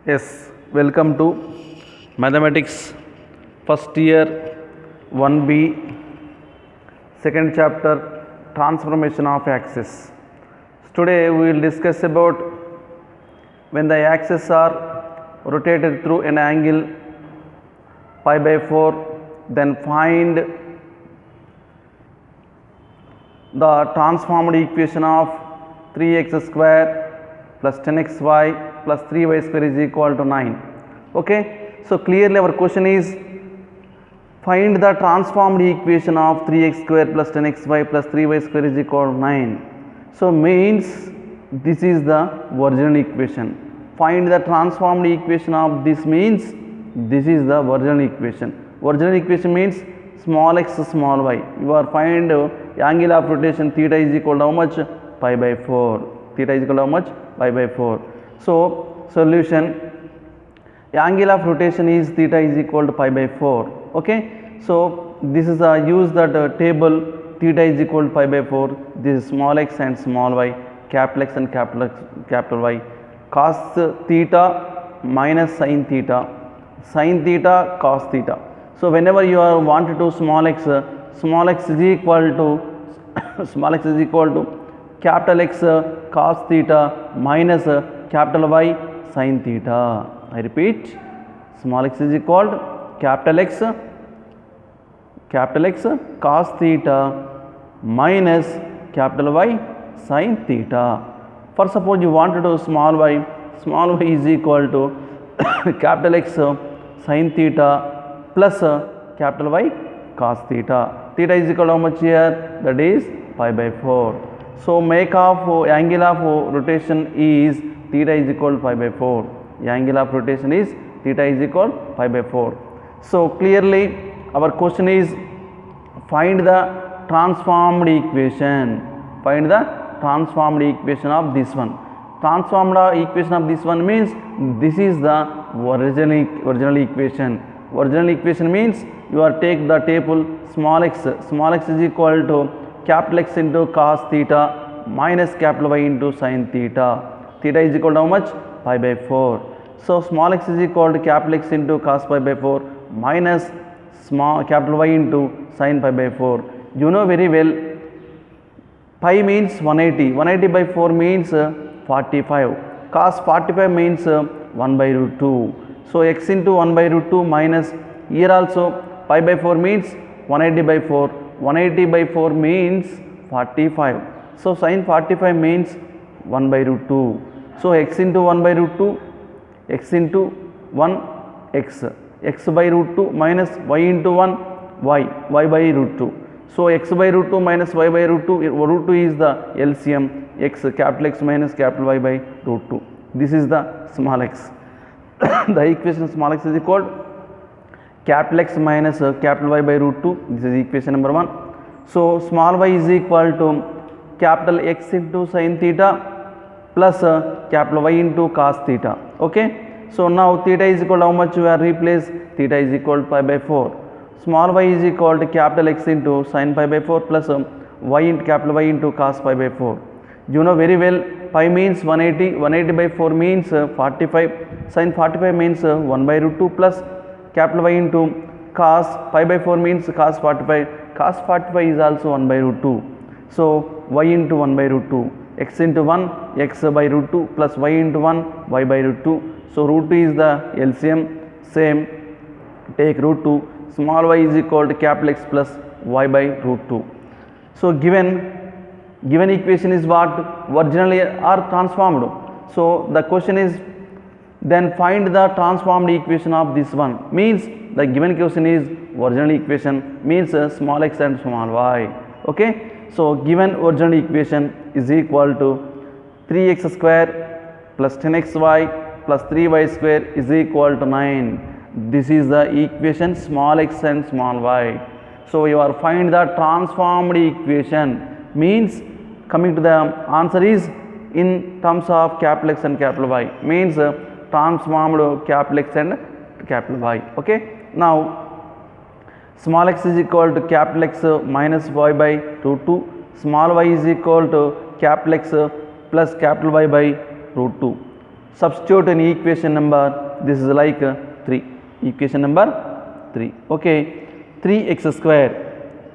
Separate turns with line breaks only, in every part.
Yes, welcome to Mathematics first year 1B, second chapter, Transformation of Axis. Today we will discuss about when the axes are rotated through an angle pi by 4, then find the transformed equation of 3x square plus 10xy plus 3y square is equal to 9. Okay, so clearly our question is find the transformed equation of 3x square plus 10xy plus 3y square is equal to 9. So means this is the original equation. Find the transformed equation of this means this is the original equation. Original equation means small x small y. You are find angle of rotation theta is equal to how much? Pi by 4. Theta is equal to how much? Pi by 4. So solution, angle of rotation is theta is equal to pi by 4. Okay, so this is a use that table theta is equal to pi by 4. This is small x and small y, capital X and capital Y. Cos theta minus sin theta cos theta. So whenever you are wanted to small x is equal to small x is equal to capital X cos theta minus capital Y sin theta. I repeat, small x is equal to capital X cos theta minus capital Y sin theta. For suppose you want to do small y is equal to capital X sin theta plus capital Y cos theta. Theta is equal to how much here? That is pi by 4. So make of angle of rotation is theta is equal to pi by 4. The angle of rotation is theta is equal to pi by 4. So clearly our question is find the transformed equation. Find the transformed equation of this one. Transformed equation of this one means this is the original equation. Original equation means you are take the table small x is equal to capital X into cos theta minus capital Y into sin theta. Theta is equal to how much? Pi by 4. So small x is equal to capital X into cos pi by 4 minus small capital Y into sin pi by 4. You know very well pi means 180. 180 by 4 means 45. Cos 45 means 1 by root 2. So x into 1 by root 2 minus here also pi by 4 means 180 by 4. 180 by 4 means 45. So sin 45 means 1 by root 2. So x into 1 by root 2, x into 1 x by root 2 minus y into 1 y by root 2. So x by root 2 minus y by root 2, root 2 is the LCM, x capital X minus capital Y by root 2. This is the small x. The equation small x is equal to capital X minus capital Y by root 2. This is equation number 1. So small y is equal to capital X into sin theta plus capital Y into cos theta. Okay. So now theta is equal to how much? You are replace theta is equal to pi by 4. Small y is equal to capital X into sin pi by 4 plus y into capital Y into cos pi by 4. You know very well pi means 180. 180 by 4 means 45. Sin 45 means 1 by root 2 plus capital Y into cos pi by 4 means cos 45. Cos 45 is also 1 by root 2. So y into 1 by root 2. X into 1 x by root 2 plus y into 1 y by root 2. So root 2 is the LCM. Same, take root 2. Small y is equal to capital X plus y by root 2. So given equation is what? Originally are transformed. So the question is then find the transformed equation of this one. Means the given equation is original equation means small x and small y. Okay. So given original equation is equal to 3x square plus 10xy plus 3y square is equal to 9. This is the equation small x and small y. So you are find the transformed equation means coming to the answer is in terms of capital X and capital Y means transformed capital X and capital Y. Okay. Now small x is equal to capital X minus y by root 2. Small y is equal to capital X plus capital Y by root 2. Substitute in equation number, this is like 3, equation number 3. Okay, 3x square,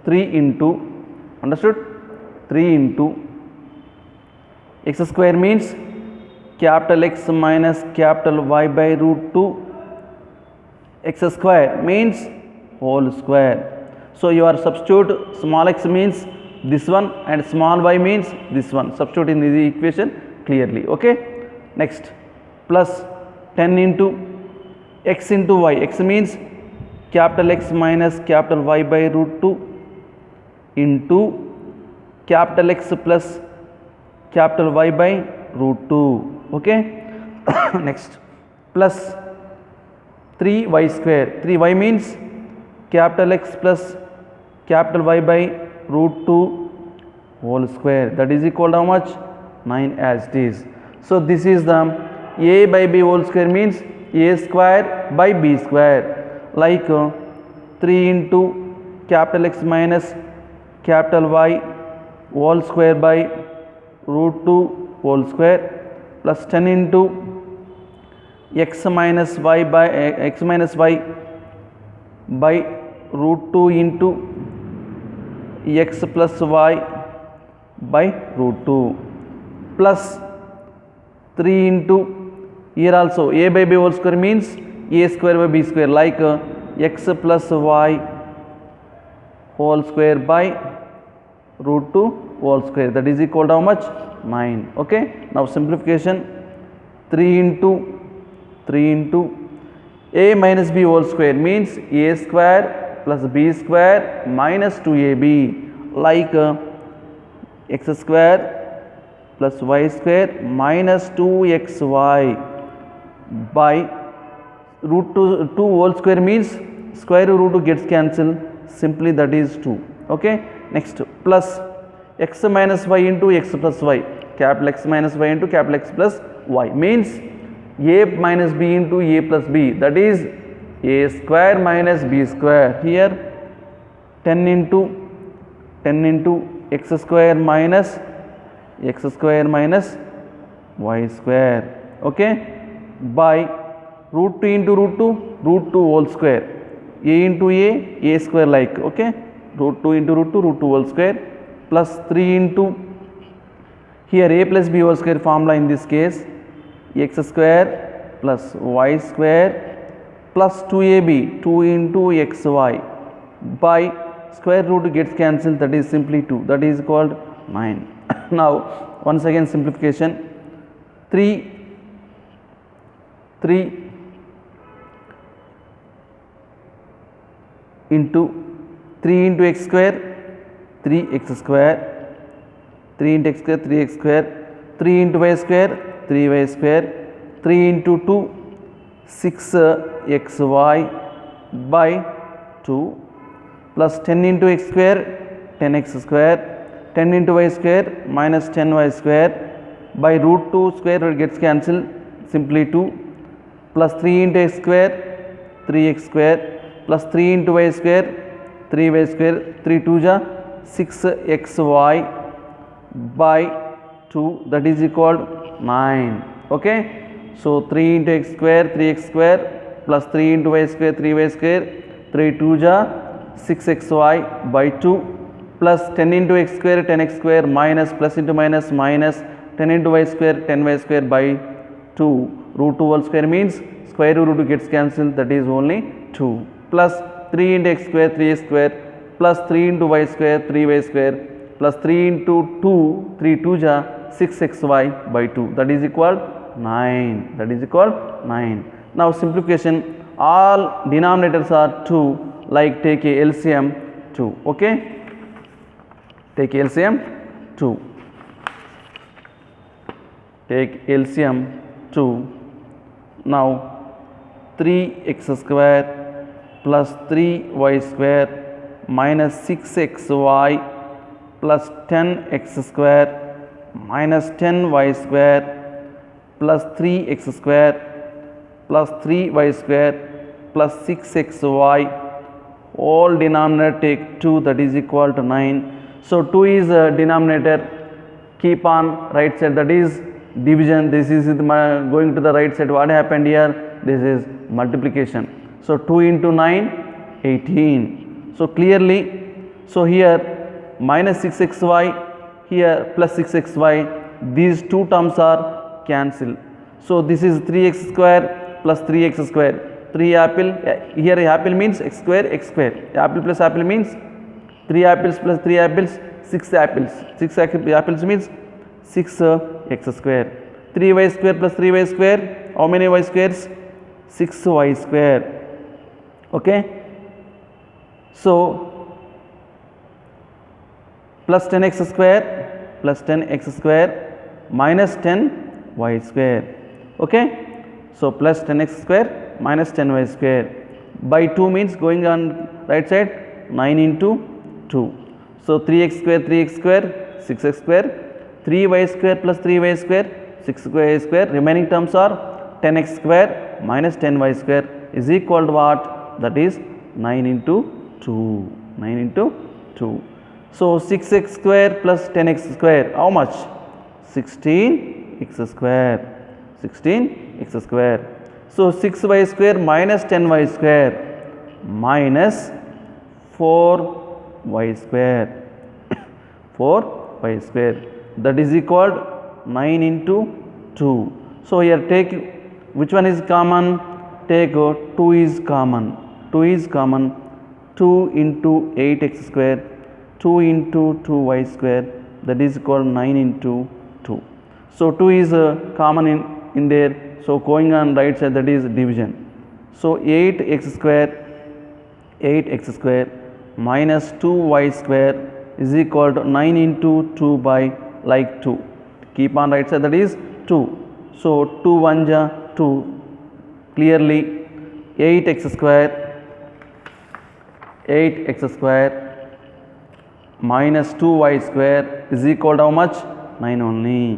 3 into, understood, 3 into x square means capital X minus capital Y by root 2, x square means whole square. So your substitute small x means this one and small y means this one. Substitute in the equation clearly. Okay. Next, plus 10 into x into y. X means capital X minus capital Y by root 2 into capital X plus capital Y by root 2. Okay. Next, plus 3y square. 3y means capital X plus capital Y by root 2 whole square. That is equal to how much? 9 as it is. So this is the a by b whole square means a square by b square, like 3 into capital X minus capital Y whole square by root 2 whole square, plus 10 into x minus y by root 2 into x plus y by root 2, plus 3 into, here also a by b whole square means a square by b square, like x plus y whole square by root 2 whole square. That is equal to how much? 9. Okay. Now simplification, 3 into a minus b whole square means a square plus b square minus 2ab, like x square plus y square minus 2xy by root 2 whole square means square root 2 gets cancelled, simply that is 2. Okay. Next, plus x minus y into x plus y, capital X minus y into capital X plus y means a minus b into a plus b, that is a square minus b square. Here 10 into x square minus y square. Okay, by root 2 into root 2 whole square, a into a square, like, okay, root 2 into root 2 whole square, plus 3 into, here a plus b whole square formula in this case, x square plus y square plus 2ab, 2 into xy, by square root gets cancelled, that is simply 2, that is called 9. Now once again simplification, 3 into x square, 3x square, 3 into x square, 3x square, 3 into y square, 3y square, 3 into 2, 6xy by 2, plus 10 into x square, 10x square, 10 into y square minus 10y square, by root 2 square root gets cancelled, simply 2, plus 3 into x square, 3x square, plus 3 into y square, 3y square, 3 2 ja 6xy by 2, that is equal 9. Okay. So 3 into x square, 3x square, plus 3 into y square, 3y square, 3 2 ja 6xy by 2, plus 10 into x square, 10x square, minus plus into minus, minus 10 into y square, 10y square by 2, root 2 whole square means square root gets cancelled, that is only 2, plus 3 into x square, 3x square, plus 3 into y square, 3y square, plus 3 into 2, 3 2 ja 6xy by 2, that is equal 9, that is equal 9. Now simplification, all denominators are 2, like take a LCM 2. Okay, take LCM 2, take LCM 2. Now 3x square plus 3y square minus 6xy plus 10x square minus 10y square plus 3x square plus 3y square plus 6xy, all denominator take 2, that is equal to 9. So 2 is a denominator, keep on right side, that is division, this is going to the right side. What happened here? This is multiplication. So 2 into 9, 18. So clearly, so here minus 6xy, here plus 6xy, these two terms are cancelled. So this is 3x square plus 3x square. 3 apple, here apple means x square, apple plus apple means 3 apples plus 3 apples, 6 apples, 6 apples means 6x square. 3y square plus 3y square, how many y squares? 6y square. Okay. So plus 10x square minus 10y square. Okay. So plus 10x square minus 10y square by 2 means going on right side 9 into 2. So 3x square 6x square, 3y square plus 3y square 6y square, remaining terms are 10x square minus 10y square is equal to what? That is 9 into 2. 9 into 2. So 6x square plus 10x square, how much? 16x square. 16x square. So 6y square minus 10y square minus 4y square. 4y square, that is equal to 9 into 2. So here take which one is common? Take 2 is common. 2 is common. 2 into 8x square, 2 into 2y square, that is equal to 9 into 2. So 2 is common in there. So going on right side, that is division. So 8x square minus 2y square is equal to 9 into 2 by like 2. Keep on right side, that is 2. So 2 1 ja 2. Clearly 8x square minus 2y square is equal to how much? 9 only.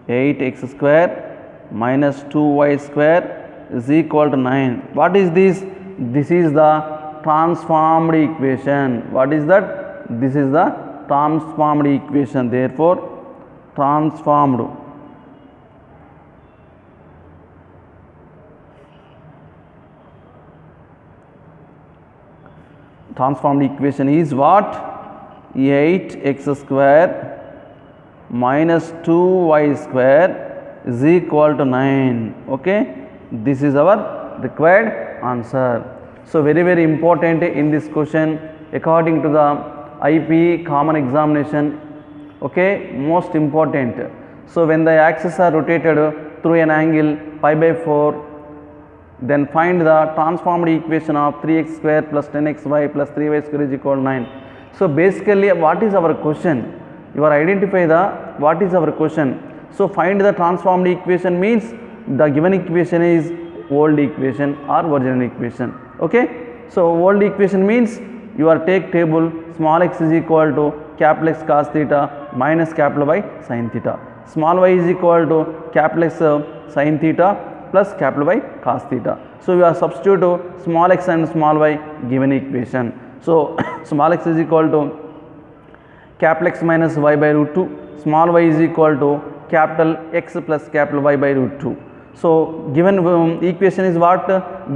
8x square minus 2y square is equal to 9. What is this? This is the transformed equation. What is that? This is the transformed equation. Therefore, transformed equation is what? 8x square minus 2y square is equal to 9. Okay, this is our required answer. So very important in this question according to the IP common examination. Okay, most important. So when the axes are rotated through an angle pi by 4, then find the transformed equation of 3x square plus 10xy plus 3y square is equal to 9. So basically what is our question? You are identify the what is our question. So find the transformed equation means the given equation is old equation or original equation. Okay. So old equation means you are take table small x is equal to capital X cos theta minus capital Y sin theta. Small y is equal to capital X sin theta plus capital Y cos theta. So you are substitute small x and small y given equation. So small x is equal to capital X minus y by root 2. Small y is equal to capital X plus capital Y by root 2. So given equation is what?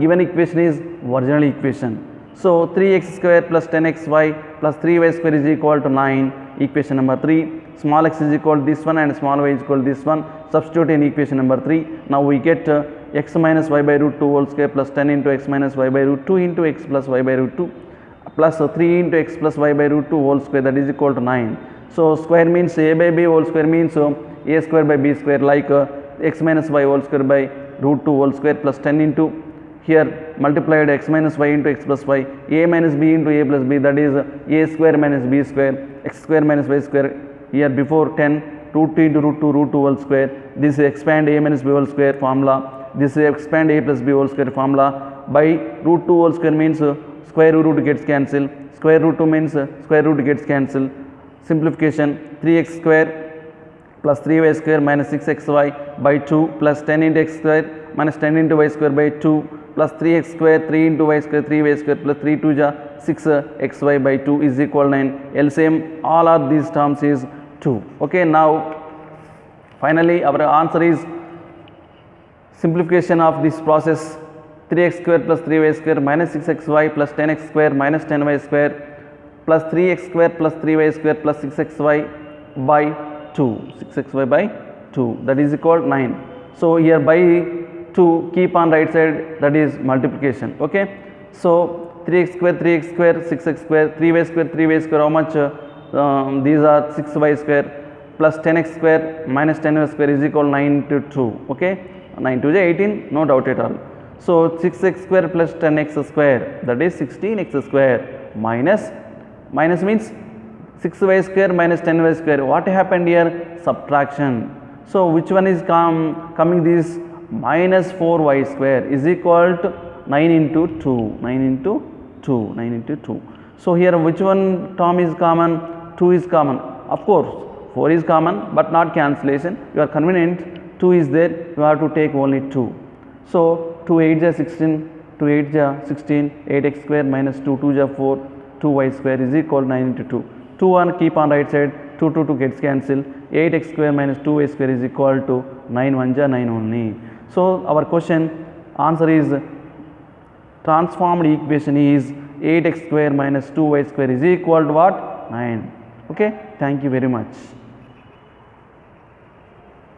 Given equation is original equation. So 3x square plus 10xy plus 3y square is equal to 9. Equation number 3. Small x is equal to this one and small y is equal to this one. Substitute in equation number 3. Now we get x minus y by root 2 whole square plus 10 into x minus y by root 2 into x plus y by root 2 plus 3 into x plus y by root 2 whole square, that is equal to 9. So square means a by b whole square means a square by b square, like x minus y whole square by root 2 whole square plus 10 into here multiplied x minus y into x plus y, a minus b into a plus b, that is a square minus b square, x square minus y square. Here before 10, root 2 into root 2 whole square. This expand a minus b whole square formula. This expand a plus b whole square formula by root 2 whole square means square root gets cancelled. Square root 2 means square root gets cancelled. Simplification 3x square plus 3y square minus 6xy by 2 plus 10 into x square minus 10 into y square by 2 plus 3x square 3 into y square 3y square plus 3 2 ja 6xy by 2 is equal to 9. LCM all of these terms is 2. Okay, now Finally, our answer is simplification of this process, 3x square plus 3y square minus 6xy plus 10x square minus 10y square plus 3x square plus 3y square plus 6xy by 2, 6xy by 2, that is equal 9. So here by 2 keep on right side, that is multiplication. Okay, so 3x square 6x square 3y square how much, these are 6y square plus 10x square minus 10y square is equal 9 to 2. Okay, 9 to 18, no doubt at all. So 6x square plus 10x square, that is 16x square minus means 6y square minus 10y square. What happened here? Subtraction. So which one is coming? This minus 4y square is equal to 9 into 2, 9 into 2, 9 into 2. So here which one term is common? 2 is common. Of course 4 is common, but not cancellation. You are convenient, 2 is there, you have to take only 2. So 2 8 is 16, 2 8 is 16, 8x square minus 2 2 is 4, 2y square is equal 9 into 2. 2 1 keep on right side, 2 2 2 gets cancelled, 8x square minus 2y square is equal to 9 1 is 9 only. So our question answer is, transformed equation is 8x square minus 2y square is equal to what? 9. Okay, thank you very much.